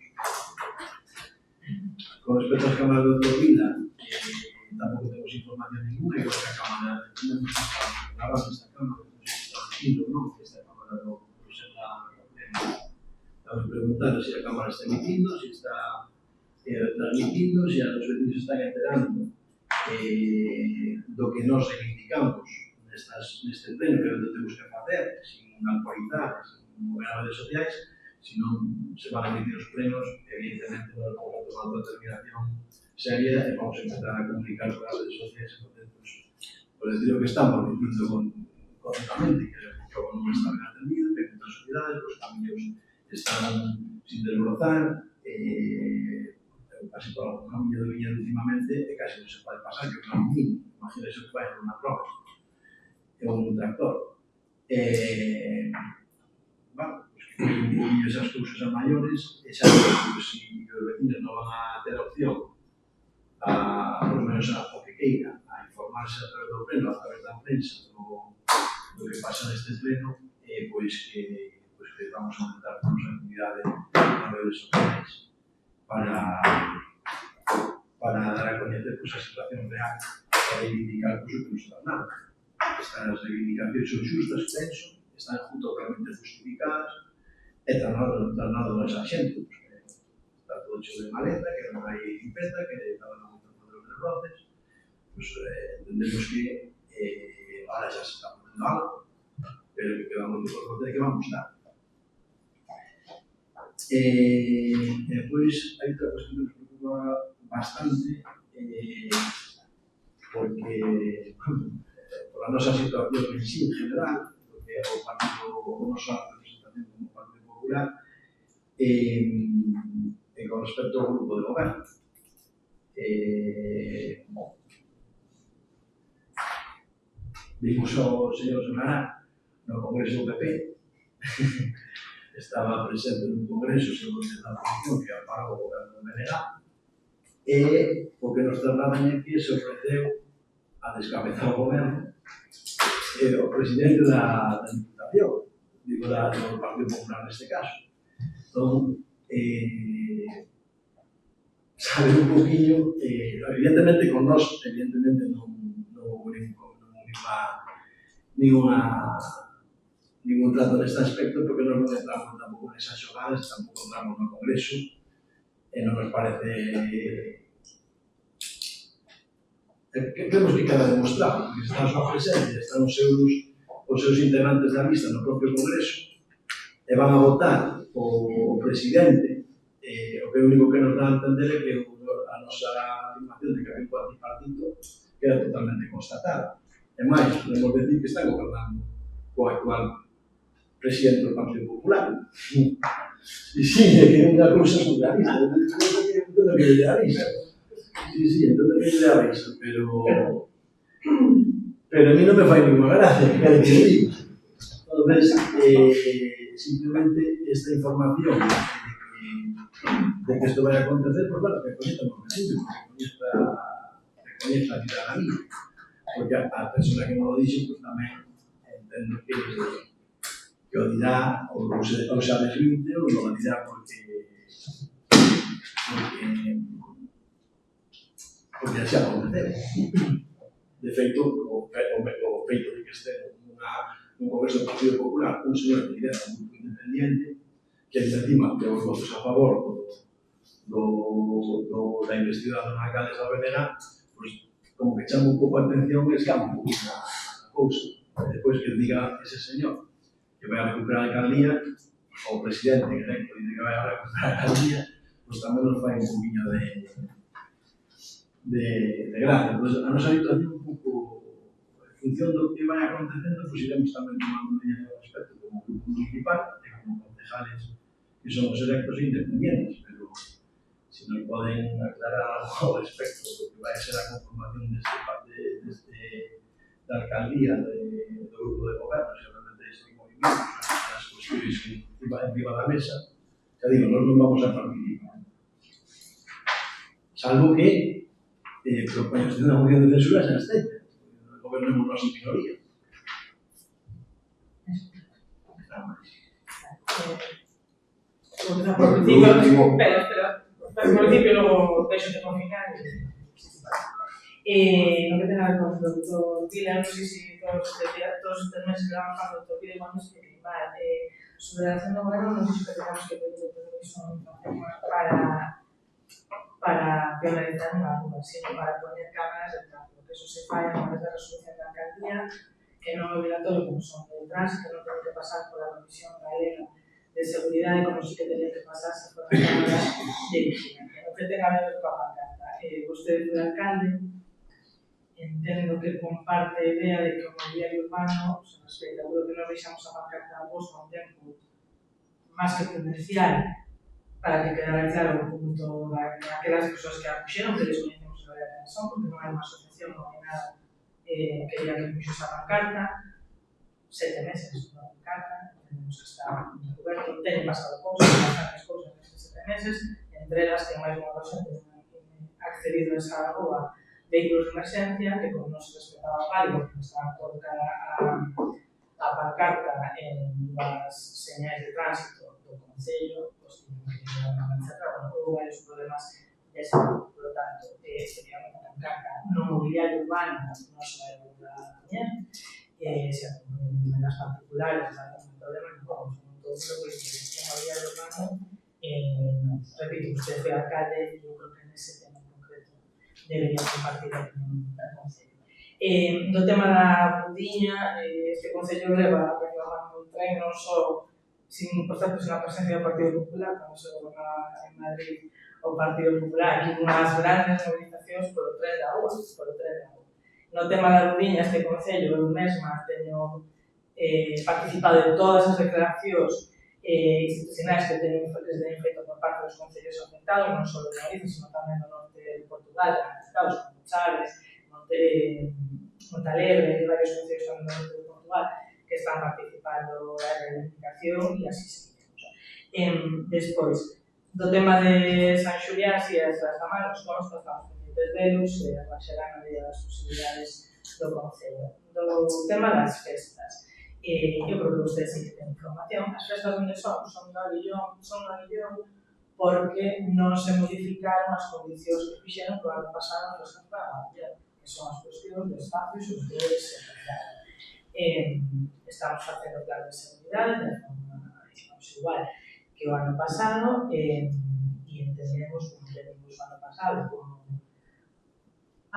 Con respecto ás cámaras de autovila, tampouco temos información ninguna, igual que a cámara de gravar esta cámara, non, que esta cámara do Bruxela estamos preguntando se a cámara está emitindo, se está transmitindo, se a los vecinos están enterando do que nos reivindicamos neste pleno, que é onde temos que facer, sin alcoholizar, sin mover as redes sociais, senón se van a emitir os plenos, evidentemente nos vamos a tomar unha determinación seria e vamos a empezar a comunicar con as redes sociais e contentos por decir o que estamos dicindo correctamente, que o non está ben atendido, que en outras sociedades os camiños están sin desbrozar, casi por algún camiño de viña últimamente e casi non se pode pasar, que é un camiño, imagínese que vai en unha prova, é un tractor. Bueno, pues que un poquillo esas cousas a maiores, e xa que se os vecinos non van a ter opción por menos o que queira, a informarse a través do pleno, a través da prensa, do que pasa neste pleno, pois que vamos a aumentar a nosa actividade nas redes sociais para dar a coñecer a situación real e reivindicar o que nos está dando. Estas reivindicacións son xustas, penso, están totalmente justificadas e trasladadas a xente, porque está todo cheo de maleza, que non hai limpeza, que estaban a montar todos os roces, pues entendemos que ahora xa se está poniendo algo, pero que quedamos de por de que vamos dar. Depois, hai outra cuestión que nos preocupa bastante, porque por a nosa situación en sí, en general, porque o partido, o nosa representación como Partido Popular, con respecto ao grupo de goberno. Vimos ao señor Sonará no Congreso do PP, estaba presente nun congreso segundo a posición que amparou o goberno do BNG, e o que nos trasladan é que se ofreceu a descabezar o goberno o presidente da Diputación, digo, do Partido Popular neste caso. Entón, sabe un poquinho, evidentemente con nós, evidentemente non houve ningún trato neste aspecto, porque non nos entramos tampouco nesas xogadas, tampouco entramos no Congreso, e non nos parece que temos que quedar demostrado, porque está a súa presencia, están os seus integrantes da lista no propio Congreso, e van a votar o presidente, o que é o único que nos dá a entender é que a nosa afirmación de que había un partido queda totalmente constatada. E máis, podemos decir que están gobernando co actual presidente do Partido Popular. E sí, é que é unha cousa surrealista, entendo que é idealista. Sí, entendo que é idealista, pero a mí non me fai ninguna gracia, que quede que digo. Entonces, simplemente esta información de que que isto vai acontecer, pues bueno, que coñeza o mecanismo, que coñeza a vida da vida. Porque a persona que non lo dixo, pues tamén entendo que o dirá, ou xa desvinte, ou non o dirá porque xa aconteceu. De feito, o feito de que este nun congreso do Partido Popular un señor que lidera un grupo independiente que encima que os votos a favor da investidura do alcalde de Salvedena, pues, como que chama un pouco a atención e escama un pouco a cousa. Depois que diga ese señor que vai a recuperar a alcaldía, o presidente que dice que vai a recuperar a alcaldía, pues tamén nos fai un poquinho de gracia. Pues, a nosa situación un pouco, en función do que vai acontecendo, pues iremos tamén tomando medidas ao respecto, como grupo municipal e como concejales que son os electos independientes, pero se nos poden aclarar algo ao respecto do que vai ser a conformación da alcaldía do grupo de goberno, se realmente este movimento, as cuestiones encima da mesa, xa digo, nós non vamos a participar. Salvo que propoñas de unha moción de censura xa esteña. O goberno é nós en minoría.
Por principio logo deixo de confinar. No que ten a ver con o doutor Vila, non sei se todos os temas que van falando do doutor Vila vamos a explicar. Sobre a acción do goberno non sei se tenemos que pedir permiso para penalizar unha rúa, sino para poner cámaras de tráfico, que eso se falla a través da resolución da alcaldía, que non é obligatorio como son de tránsito, non ten que pasar por a Comisión Galega de Seguridade, como si que tenía que pasar se fueran cámaras de vigilancia. O que ten a ver coa pancarta. Vostede foi alcalde, entendo que comparte a idea de que o mobiliario urbano se respecta. Creo que nos deixamos a pancarta posta un tempo máis que prudencial para que quedara claro o punto daquelas persoas que a puxeron, que desconhecemos a verdade que son, porque non hai unha asociación, non hai nada que diga que puxo esa pancarta. 7 meses na pancarta, entendemos que está descoberto, teñen pasado cousas, bastantes cousas nestes 7 meses, entre elas que máis unha persona que accedido a esa rúa vehículos de emerxencia, que como non se respetaba o gallo, porque estaban colocada a pancarta en as señais de tránsito do Concello, pues tiñen que llevar a encerrar. Bueno, houve varios problemas dese tipo, por lo tanto, sería unha pancarta no mobiliario urbano, non se vai a volver a poñer, se en las particulares, algún problema, como todo o mundo, porque en mobiliario urbano, repito, usted foi alcalde, yo creo que en ese tema en concreto debería compartir con el Concello. Do tema da budiña, este Concello leva reclamando un tren non só sin, por tanto, sin a presencia do Partido Popular, como se gobernaba en Madrid o Partido Popular, aquí unhas grandes movilizacións polo tren da rúa, No tema da budiña, este Concello, eu mesma teño participado en todas as declaracións institucionais que teñen feito por parte dos concellos afectados, non só de Galicia, sino tamén do norte de Portugal, afectados como Chaves, Montalegre e varios concellos tamén do norte de Portugal que están participando da reivindicación e así seguimos. Despois, do tema de San Xulián, si as tamén nos consta, estamos pendientes delos e abaixarán a medida das posibilidades do Concello. Do tema das festas, eu creo que vostedes sí que ten información. As festas onde son no Avillón porque non se modificaron as condicións que fixeron que o ano pasado nas festas para Avillón, que son as cuestións de espacios e os de seguridade. Estamos facendo plan de seguridade de forma igual que o ano pasado e entendemos, como entendemos o ano pasado, como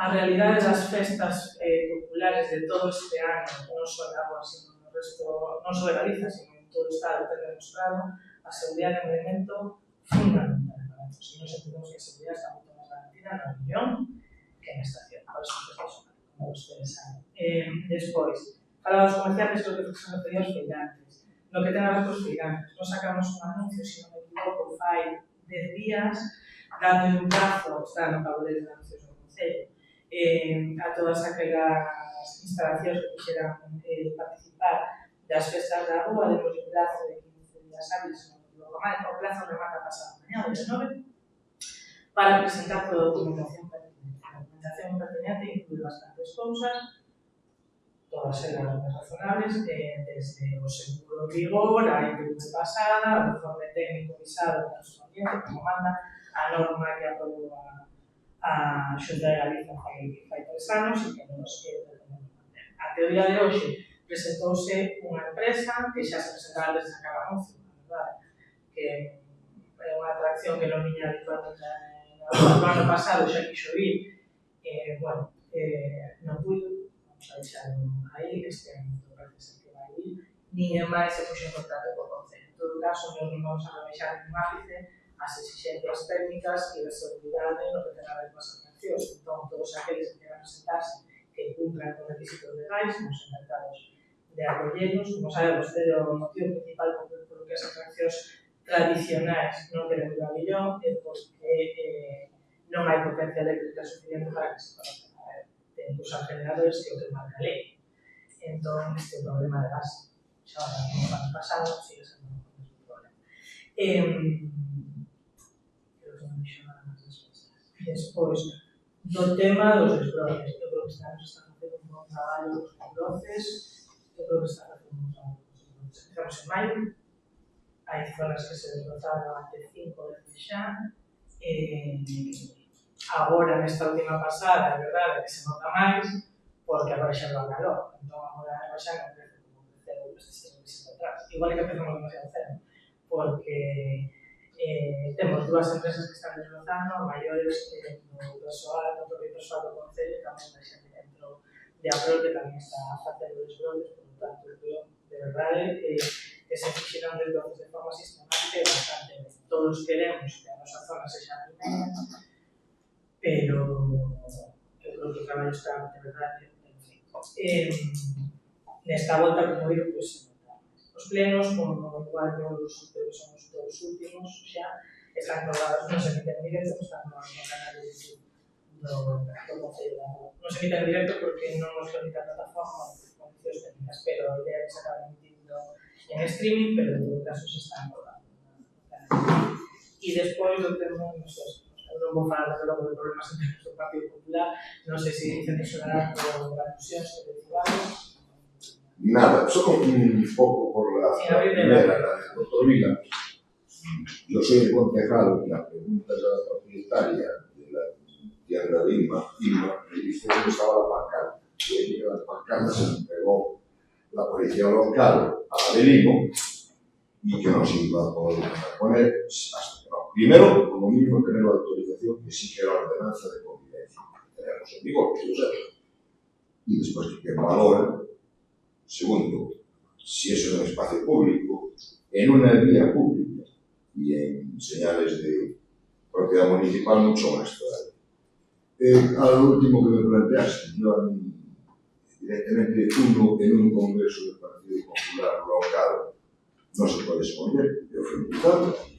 a realidade das festas populares de todo este ano, non só en Agua, sino no resto, non só de Galicia, sino en todo o Estado, ten demostrado a seguridade é un elemento fundamental para nós. E nos entendemos que a seguridade está moito máis garantida no Avillón que na estación. Por eso que estamos como vostedes saben. Despois, para os comerciantes, creo que se refería aos feirantes. No que ten a ver cos feirantes, nos sacamos un anuncio, se non me equivoco, fai 10 días, dando un prazo, está no tabuleiro de anuncios do Concello, a todas aquelas instalacións que quixeran participar das festas da rúa, demos un plazo de 15 días hábiles, se non me equivoco, o plazo remata pasado mañana, de 9, para presentar toda a documentación pertinente. A documentación pertinente incluye bastantes cousas, todas elas máis razonables, desde o seguro en vigor, a ITV pasada, o informe técnico visado correspondiente, como manda a norma que aprobou a Xunta de Galicia fai 3 anos e que nos pretendemos manter. Até o día de hoxe presentouse unha empresa que xa se presentaba desde a Calamonzo, que é unha atracción que non viña habitualmente no ano pasado, xa quixo ir, non puido, vamos a deixarlo aí, este ano parece ser que vai ir, ninguén máis se puxo en contacto co Concello. En todo caso, nos non vamos a rebeixar en un ápice as exigencias técnicas e de seguridade no que ten a ver con as atraccións. Entón, todos aqueles que queran presentarse que cumplan con requisitos legais, nos encantados de acollernos. Como sabe vostede, o motivo principal por que as atraccións tradicionais non queren ir a Avillón é porque non hai potencia eléctrica suficiente para que se conozcan. Ten que usar generadores que o que marca a lei. Entón, este é o problema de gas. Xa o ano pasado sigue sendo un problema. Despois, do tema dos desbroces, eu creo que estamos facendo un bon traballo dos desbroces, eu creo que está facendo un traballo dos desbroces. Estamos en maio, hai zonas que se desbrozaron até 5 veces xa, agora, nesta última pasada, é verdade que se nota máis, porque agora xa non há calor, entón agora xa non crece como creceu estes 3 meses atrás. Igual que empezamos demasiado cero, porque temos 2 empresas que están desbrozando, maiores no persoal, no propio persoal do Concello, e tamén da xente dentro de Aprol, que tamén está facendo desbroces, por lo tanto, creo, de verdade, que se fixeron desbroces de forma sistemática e bastante ben. Todos queremos que a nosa zona sexa a primeira, pero eu creo que o traballo está, de verdade, ben feito. Nesta volta, como digo, pois, os plenos, como igual que son os dos últimos xa, están colgados, non se emiten en directo, están no canal de YouTube do Concello. Non se emiten en directo porque non nos permite a plataforma por condicións técnicas, pero a idea é que se acabe emitindo en streaming, pero en todo caso se están colgando no canal. E despois do tema, non sei, eu non vou falar logo de problemas internos do Partido Popular, non sei se Vicente Solar por alusións que decíamos.
Nada, solo un poco por la primera, la del doctor Vila. Yo soy el concejal, la pregunta de la propietaria de la tienda de Inma, me dice dónde estaba la pancarta. Yo llegué a la pancarta, se me entregó la policía local a la de Limo y que no se iba a poder poner hasta que no. Primero, como mínimo, tener la autorización que sí que era la ordenanza de convivencia que tenemos en vigor, que yo sé. Y después que valora. Segundo, si eso es un espacio público, en una vía pública y en señales de propiedad municipal, mucho más todavía. Al último que me planteaste, yo evidentemente uno en un congreso del Partido Popular local no se puede exponer. Yo fui invitado y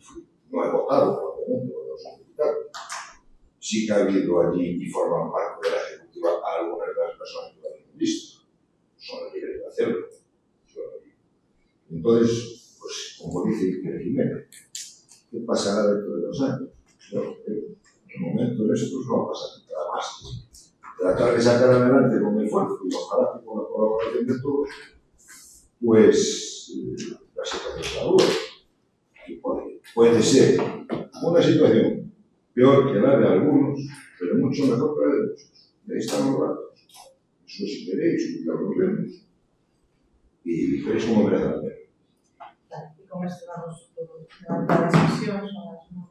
no he votado, obviamente, porque no soy invitado. Sí que ha habido allí y forman parte de la ejecutiva algunas de las personas que lo han visto. Son libres de hacerlo. Entonces, pues, como dice Iker Jiménez, ¿qué pasará dentro de 2 años? Bueno, en el momento de esto no va a pasar nada más. Tratar de sacar adelante con esfuerzo y ojalá que con la colaboración de todos, pues la situación es la dura. Puede ser una situación peor que la de algunos, pero mucho mejor que la de muchos. Y ahí están los datos. Eso si queréis, ya lo vemos. Y veréis cómo merece la pena.
E con esto damos por levantar as sesións, son as 9.